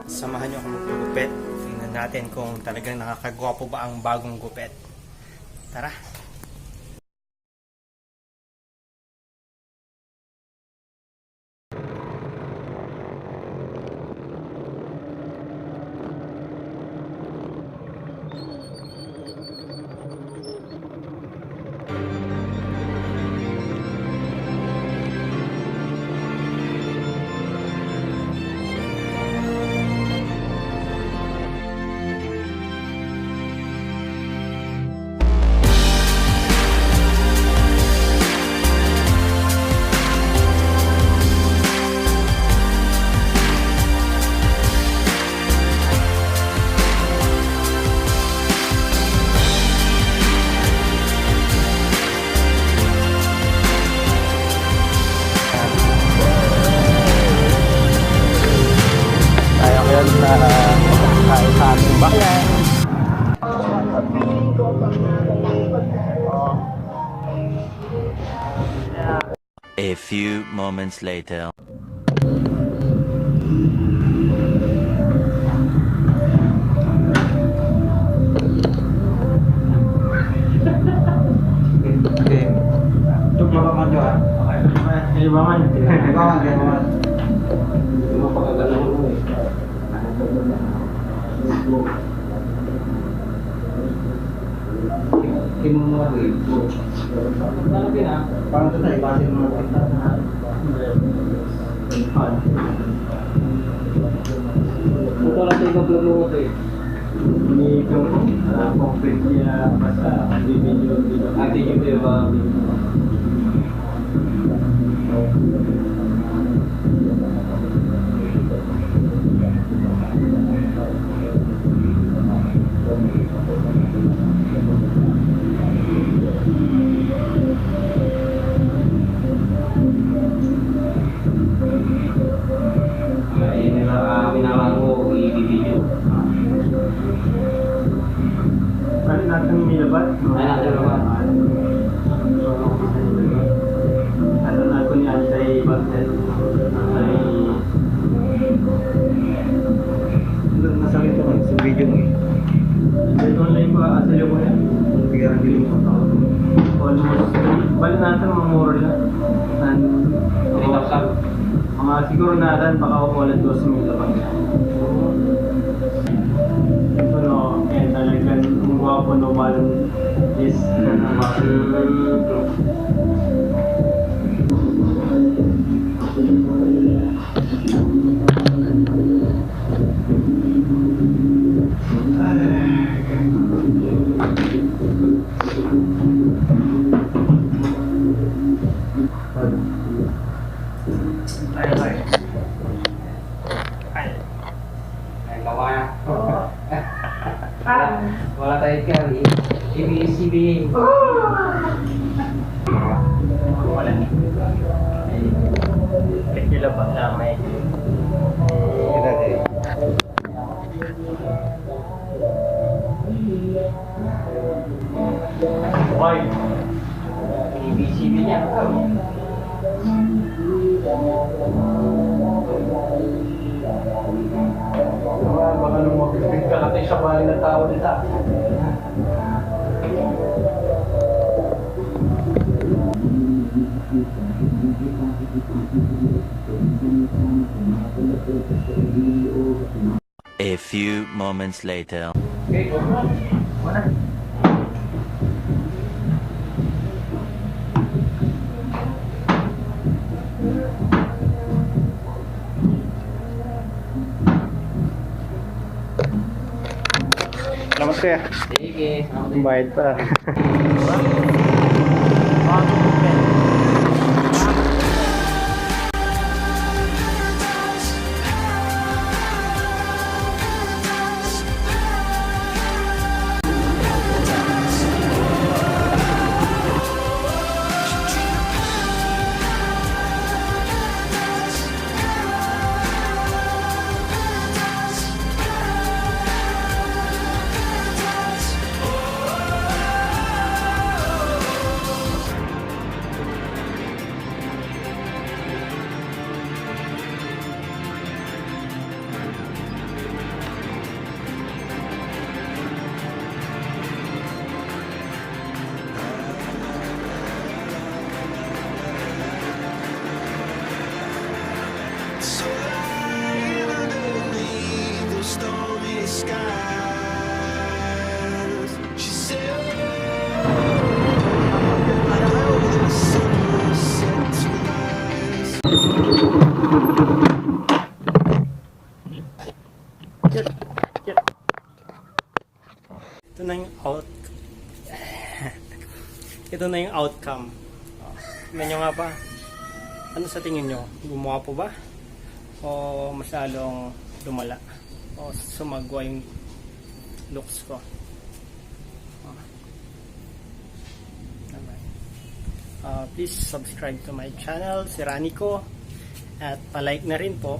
Samahan niyo ako magpagupit. Tingnan natin kung talagang nakakagwapo ba ang bagong gupit. Tara! Sa aming bayan. A few moments later. Parang ito tayo, kasi mga kita na ito lang tayo vlog mo ito eh. Hindi ito concrete niya basta video ate yung diba natin nilabat? Ay, natin naman. Ano na ko niya sa budget? Ay... Nasakit ko sa video mo eh. Ito online ko, asali ko yan. Bigyan din mo. Almost. Bali natin mga moral na. 3,000. Mga siguro natin baka ulit 2,000 laban niya. Ito no, kaya talagang gwapo naman is wala tayo kari, ibig-ibig. Wala. Kaya pa na may why? Ibig-ibig niya. Baka nung mag-big ka natin sa bali ng tao nila. A few moments later. Okay, wala. Salamat kuya. Sige, Bayad pa. na yung ito na yung outcome. Tingnan nyo nga ba? Ano sa tingin nyo? Gumawa po ba? O masyadong lumala? O sumagwa yung looks ko? Please subscribe to my channel, si Ranico. At palike na rin po